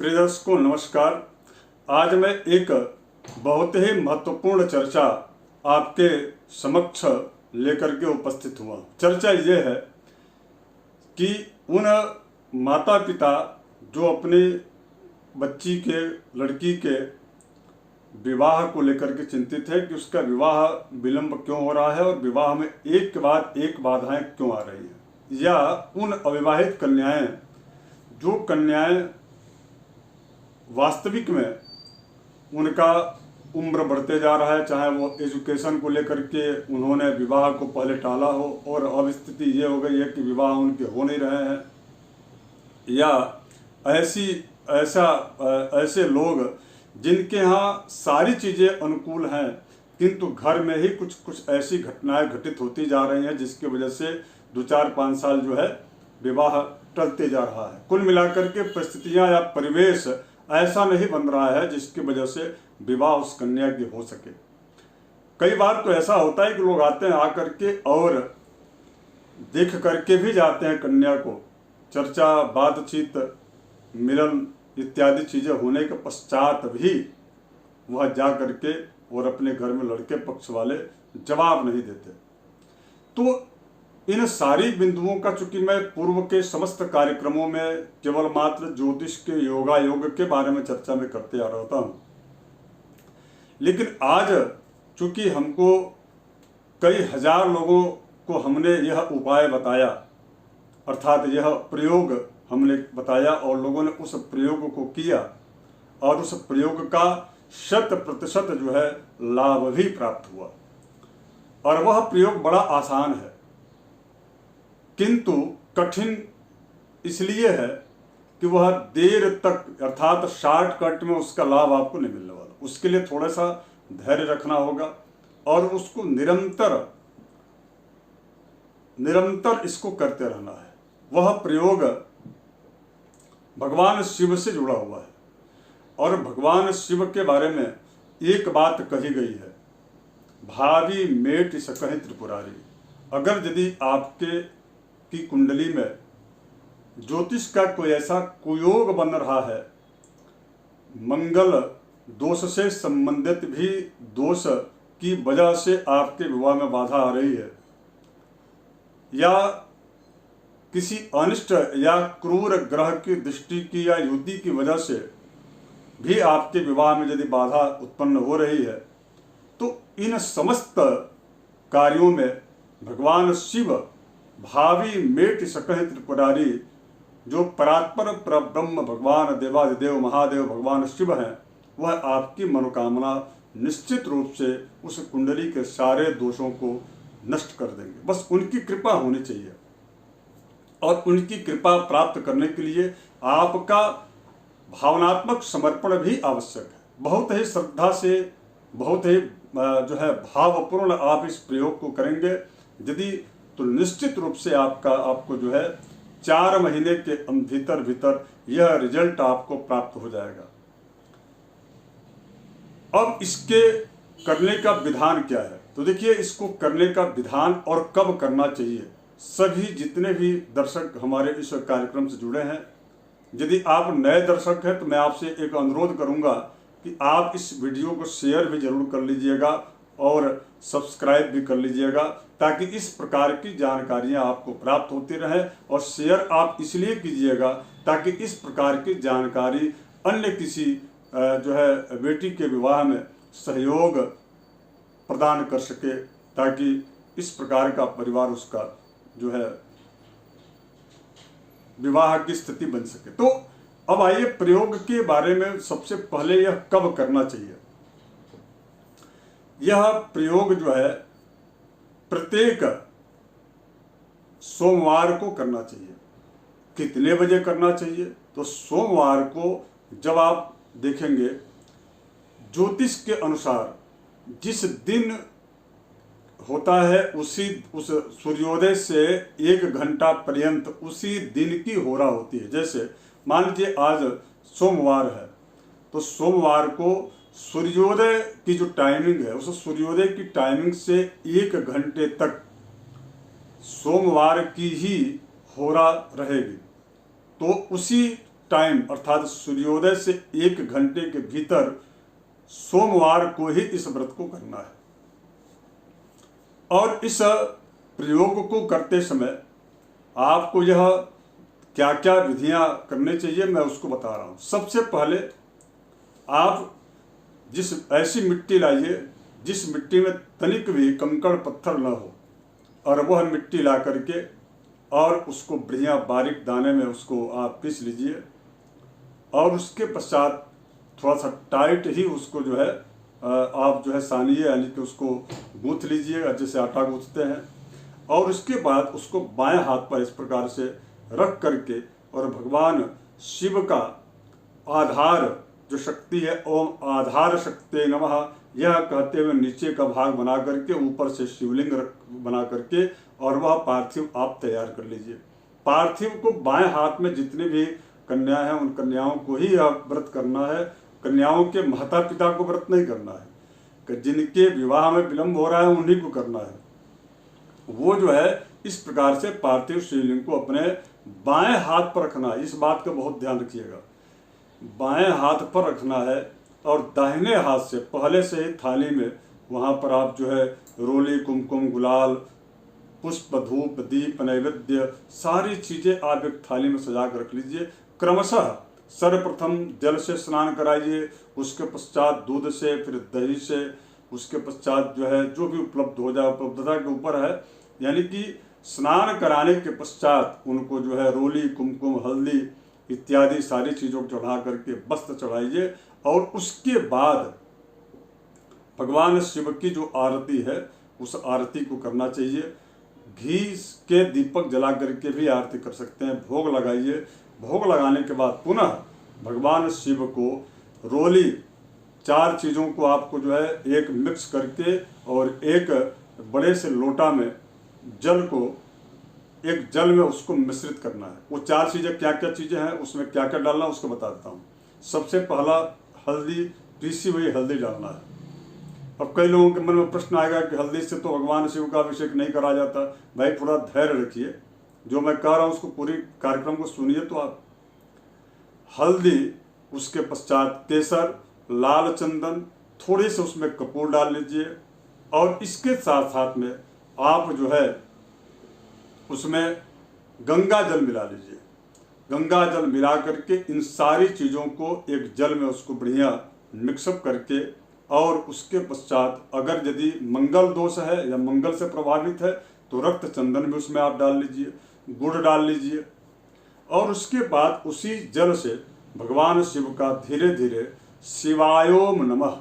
प्रिय दर्शकों नमस्कार। आज मैं एक बहुत ही महत्वपूर्ण चर्चा आपके समक्ष लेकर के उपस्थित हुआ। चर्चा ये है कि उन माता पिता जो अपनी बच्ची के लड़की के विवाह को लेकर के चिंतित है कि उसका विवाह विलंब क्यों हो रहा है और विवाह में एक के बाद एक बाधाएं क्यों आ रही हैं, या उन अविवाहित कन्याएं जो कन्याएं वास्तविक में उनका उम्र बढ़ते जा रहा है, चाहे वो एजुकेशन को लेकर के उन्होंने विवाह को पहले टाला हो और अब स्थिति ये हो गई है कि विवाह उनके हो नहीं रहे हैं, या ऐसे लोग जिनके यहाँ सारी चीज़ें अनुकूल हैं किंतु घर में ही कुछ ऐसी घटनाएं घटित होती जा रही हैं जिसकी वजह से 2-4-5 साल जो है विवाह टलते जा रहा है। कुल मिलाकर के परिस्थितियां या परिवेश ऐसा नहीं बन रहा है जिसकी वजह से विवाह उस कन्या की हो सके। कई बार तो ऐसा होता है कि लोग आते हैं आकर के और देख करके भी जाते हैं कन्या को। चर्चा बातचीत मिलन इत्यादि चीज़ें होने के पश्चात भी वह जा करके और अपने घर में लड़के पक्ष वाले जवाब नहीं देते। तो इन सारी बिंदुओं का चूंकि मैं पूर्व के समस्त कार्यक्रमों में केवल मात्र ज्योतिष के योग के बारे में चर्चा में करते आ रहा हूं, लेकिन आज चूंकि हमको कई हजार लोगों को हमने यह उपाय बताया, अर्थात यह प्रयोग हमने बताया और लोगों ने उस प्रयोग को किया और उस प्रयोग का 100% जो है लाभ भी प्राप्त हुआ, और वह प्रयोग बड़ा आसान है किंतु कठिन इसलिए है कि वह देर तक अर्थात शॉर्टकट में उसका लाभ आपको नहीं मिलने वाला। उसके लिए थोड़ा सा धैर्य रखना होगा और उसको निरंतर इसको करते रहना है। वह प्रयोग भगवान शिव से जुड़ा हुआ है और भगवान शिव के बारे में एक बात कही गई है, भावी मेट सकहि त्रिपुरारी। अगर यदि आपके की कुंडली में ज्योतिष का कोई ऐसा कुयोग बन रहा है, मंगल दोष से संबंधित भी दोष की वजह से आपके विवाह में बाधा आ रही है, या किसी अनिष्ट या क्रूर ग्रह की दृष्टि की या युति की वजह से भी आपके विवाह में यदि बाधा उत्पन्न हो रही है, तो इन समस्त कार्यों में भगवान शिव भावी मेट सकहि त्रिपुरारी, जो परात्पर परब्रह्म भगवान देवादिदेव महादेव भगवान शिव हैं, वह आपकी मनोकामना निश्चित रूप से उस कुंडली के सारे दोषों को नष्ट कर देंगे। बस उनकी कृपा होनी चाहिए, और उनकी कृपा प्राप्त करने के लिए आपका भावनात्मक समर्पण भी आवश्यक है। बहुत ही श्रद्धा से, बहुत ही जो है भावपूर्ण आप इस प्रयोग को करेंगे यदि, तो निश्चित रूप से आपको जो है 4 महीने के भीतर यह रिजल्ट आपको प्राप्त हो जाएगा। अब इसके करने का विधान क्या है? तो देखिए, इसको करने का विधान और कब करना चाहिए, सभी जितने भी दर्शक हमारे इस कार्यक्रम से जुड़े हैं, यदि आप नए दर्शक हैं तो मैं आपसे एक अनुरोध करूंगा कि आप इस वीडियो को शेयर भी जरूर कर लीजिएगा और सब्सक्राइब भी कर लीजिएगा, ताकि इस प्रकार की जानकारियां आपको प्राप्त होती रहें। और शेयर आप इसलिए कीजिएगा ताकि इस प्रकार की जानकारी अन्य किसी जो है बेटी के विवाह में सहयोग प्रदान कर सके, ताकि इस प्रकार का परिवार उसका जो है विवाह की स्थिति बन सके। तो अब आइए प्रयोग के बारे में। सबसे पहले यह कब करना चाहिए? यह प्रयोग जो है प्रत्येक सोमवार को करना चाहिए। कितने बजे करना चाहिए? तो सोमवार को जब आप देखेंगे ज्योतिष के अनुसार जिस दिन होता है उस सूर्योदय से 1 घंटा पर्यंत उसी दिन की होरा होती है। जैसे मान लीजिए आज सोमवार है, तो सोमवार को सूर्योदय की जो टाइमिंग है, उस सूर्योदय की टाइमिंग से 1 घंटे तक सोमवार की ही होरा रहेगी। तो उसी टाइम अर्थात सूर्योदय से 1 घंटे के भीतर सोमवार को ही इस व्रत को करना है। और इस प्रयोग को करते समय आपको यह क्या क्या विधियां करनी चाहिए मैं उसको बता रहा हूं। सबसे पहले आप ऐसी मिट्टी लाइए जिस मिट्टी में तनिक भी कंकड़ पत्थर न हो, और वह मिट्टी ला करके और उसको बढ़िया बारीक दाने में उसको आप पीस लीजिए, और उसके पश्चात थोड़ा सा टाइट ही उसको जो है आप जो है सानिए, यानी कि उसको गूँथ लीजिएगा जैसे आटा गूँथते हैं। और उसके बाद उसको बाएं हाथ पर इस प्रकार से रख करके और भगवान शिव का आधार जो शक्ति है, ओम आधार शक्ति नमः, यह कहते हुए नीचे का भाग बना करके ऊपर से शिवलिंग बना करके और वह पार्थिव आप तैयार कर लीजिए। पार्थिव को बाएं हाथ में जितनी भी कन्या हैं उन कन्याओं को ही आप व्रत करना है। कन्याओं के माता पिता को व्रत नहीं करना है, कि जिनके विवाह में विलंब हो रहा है उन्हीं को करना है। वो जो है इस प्रकार से पार्थिव शिवलिंग को अपने बाएं हाथ पर रखना है। इस बात का बहुत ध्यान रखिएगा, बाएं हाथ पर रखना है। और दाहिने हाथ से पहले से ही थाली में वहाँ पर आप जो है रोली, कुमकुम, गुलाल, पुष्प, धूप, दीप, नैवेद्य सारी चीज़ें आप एक थाली में सजा कर रख लीजिए। क्रमशः सर्वप्रथम जल से स्नान कराइए, उसके पश्चात दूध से, फिर दही से, उसके पश्चात जो है जो भी उपलब्ध हो जाए, उपलब्धता के ऊपर है। यानी कि स्नान कराने के पश्चात उनको जो है रोली, कुमकुम, हल्दी इत्यादि सारी चीज़ों को चढ़ा करके वस्त्र चढ़ाइए। और उसके बाद भगवान शिव की जो आरती है उस आरती को करना चाहिए। घी के दीपक जला करके भी आरती कर सकते हैं। भोग लगाइए। भोग लगाने के बाद पुनः भगवान शिव को रोली 4 चीज़ों को आपको जो है एक मिक्स करके और एक बड़े से लोटा में जल में उसको मिश्रित करना है। वो 4 चीज़ें क्या क्या चीज़ें हैं, उसमें क्या क्या डालना है उसको बता देता हूँ। सबसे पहला हल्दी, पीसी हुई हल्दी डालना है। अब कई लोगों के मन में प्रश्न आएगा कि हल्दी से तो भगवान शिव का अभिषेक नहीं करा जाता। भाई थोड़ा धैर्य रखिए, जो मैं कह रहा हूँ उसको पूरी कार्यक्रम को सुनिए। तो आप हल्दी, उसके पश्चात केसर, लाल चंदन, थोड़े से उसमें कपूर डाल लीजिए। और इसके साथ साथ में आप जो है उसमें गंगा जल मिला लीजिए। गंगा जल मिला करके इन सारी चीज़ों को एक जल में उसको बढ़िया मिक्सअप करके, और उसके पश्चात अगर यदि मंगल दोष है या मंगल से प्रभावित है तो रक्त चंदन भी उसमें आप डाल लीजिए, गुड़ डाल लीजिए। और उसके बाद उसी जल से भगवान शिव का धीरे धीरे शिवायोम नमः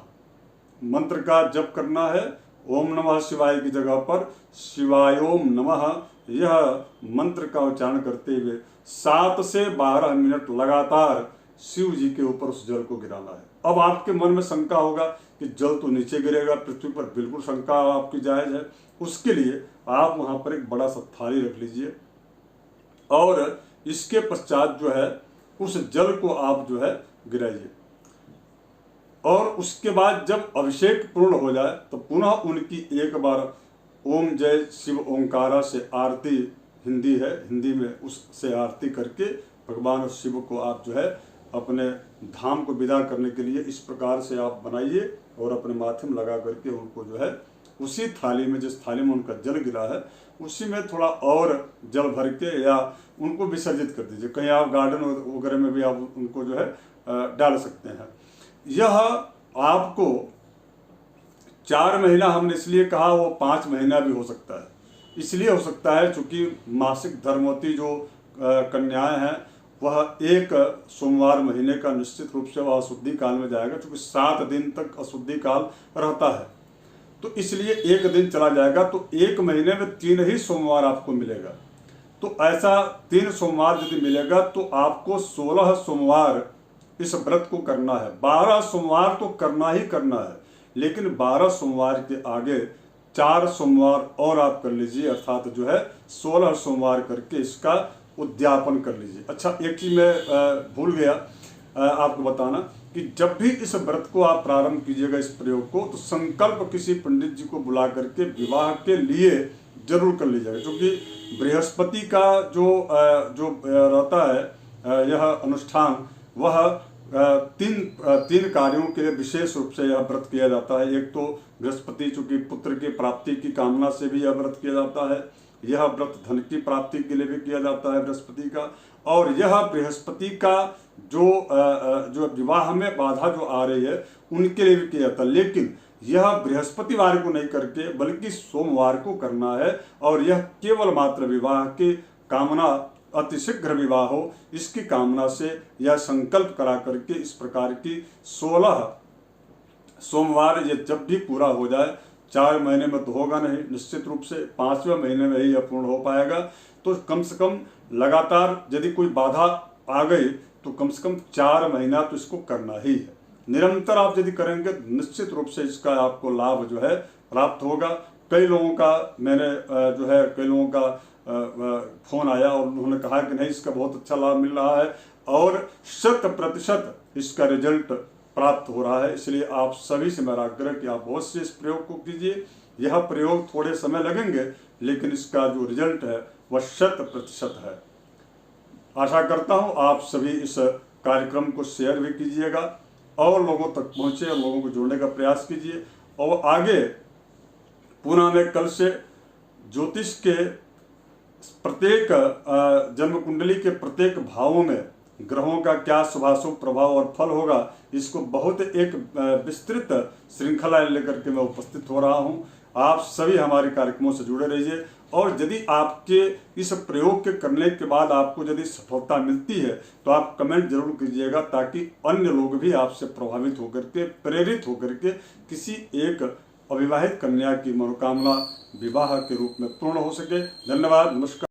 मंत्र का जप करना है। ओम नमः शिवाय की जगह पर शिवायोम नमः यह मंत्र का उच्चारण करते हुए 7 से 12 मिनट लगातार शिव जी के ऊपर उस जल को गिराना है। अब आपके मन में शंका होगा कि जल तो नीचे गिरेगा पृथ्वी पर, बिल्कुल शंका आपकी जायज़ है। उसके लिए आप वहाँ पर एक बड़ा सा थाली रख लीजिए और इसके पश्चात जो है उस जल को आप जो है गिराइए। और उसके बाद जब अभिषेक पूर्ण हो जाए तो पुनः उनकी एक बार ओम जय शिव ओंकारा से आरती, हिंदी है, हिंदी में उससे आरती करके भगवान शिव को आप जो है अपने धाम को विदा करने के लिए इस प्रकार से आप बनाइए और अपने माथे में लगा करके उनको जो है उसी थाली में, जिस थाली में उनका जल गिरा है उसी में थोड़ा और जल भर के या उनको विसर्जित कर दीजिए। कहीं आप गार्डन वगैरह में भी आप उनको जो है डाल सकते हैं। यह आपको 4 महीना, हमने इसलिए कहा, वो 5 महीना भी हो सकता है। इसलिए हो सकता है चूँकि मासिक धर्मवती जो कन्याएं हैं वह एक सोमवार महीने का निश्चित रूप से वह अशुद्धि काल में जाएगा, क्योंकि 7 दिन तक अशुद्धि काल रहता है। तो इसलिए एक दिन चला जाएगा तो 1 महीने में 3 ही सोमवार आपको मिलेगा। तो ऐसा 3 सोमवार यदि मिलेगा तो आपको 16 सोमवार इस व्रत को करना है। 12 सोमवार तो करना ही करना है, लेकिन 12 सोमवार के आगे 4 सोमवार और आप कर लीजिए, अर्थात जो है 16 सोमवार करके इसका उद्यापन कर लीजिए। अच्छा, एक चीज़ मैं भूल गया आपको बताना कि जब भी इस व्रत को आप प्रारंभ कीजिएगा, इस प्रयोग को, तो संकल्प किसी पंडित जी को बुला करके विवाह के लिए जरूर कर लीजिएगा। क्योंकि बृहस्पति का जो रहता है यह अनुष्ठान वह तीन कार्यों के लिए विशेष रूप से यह व्रत किया जाता है। एक तो बृहस्पति, चूंकि पुत्र की प्राप्ति की कामना से भी यह व्रत किया जाता है। यह व्रत धन की प्राप्ति के लिए भी किया जाता है बृहस्पति का। और यह बृहस्पति का जो विवाह में बाधा जो आ रही है उनके लिए भी किया जाता है। लेकिन यह बृहस्पतिवार को नहीं करके बल्कि सोमवार को करना है। और यह केवल मात्र विवाह की कामना, अतिशीघ्र विवाह हो इसकी कामना से यह संकल्प करा करके इस प्रकार की 16 सोमवार ये जब भी पूरा हो जाए, 4 महीने में तो होगा नहीं, निश्चित रूप से 5वें महीने में ही यह पूर्ण हो पाएगा। तो कम से कम लगातार यदि कोई बाधा आ गई तो कम से कम 4 महीना तो इसको करना ही है। निरंतर आप यदि करेंगे निश्चित रूप से इसका आपको लाभ जो है प्राप्त होगा। कई लोगों का कई लोगों का फोन आया और उन्होंने कहा कि नहीं, इसका बहुत अच्छा लाभ मिल रहा है और 100% इसका रिजल्ट प्राप्त हो रहा है। इसलिए आप सभी से मेरा आग्रह कि आप बहुत से इस प्रयोग को कीजिए। यह प्रयोग थोड़े समय लगेंगे लेकिन इसका जो रिजल्ट है वह 100% है। आशा करता हूँ आप सभी इस कार्यक्रम को शेयर भी कीजिएगा और लोगों तक पहुँचे और लोगों को जोड़ने का प्रयास कीजिए। और आगे पुणे में कल से ज्योतिष के प्रत्येक जन्म कुंडली के प्रत्येक भावों में ग्रहों का क्या शुभाशुभ प्रभाव और फल होगा, इसको बहुत एक विस्तृत श्रृंखला लेकर के मैं उपस्थित हो रहा हूं। आप सभी हमारे कार्यक्रमों से जुड़े रहिए और यदि आपके इस प्रयोग के करने के बाद आपको यदि सफलता मिलती है तो आप कमेंट जरूर कीजिएगा, ताकि अन्य लोग भी आपसे प्रभावित होकर के, प्रेरित होकर के किसी एक अविवाहित कन्या की मनोकामना विवाह के रूप में पूर्ण हो सके। धन्यवाद, नमस्कार।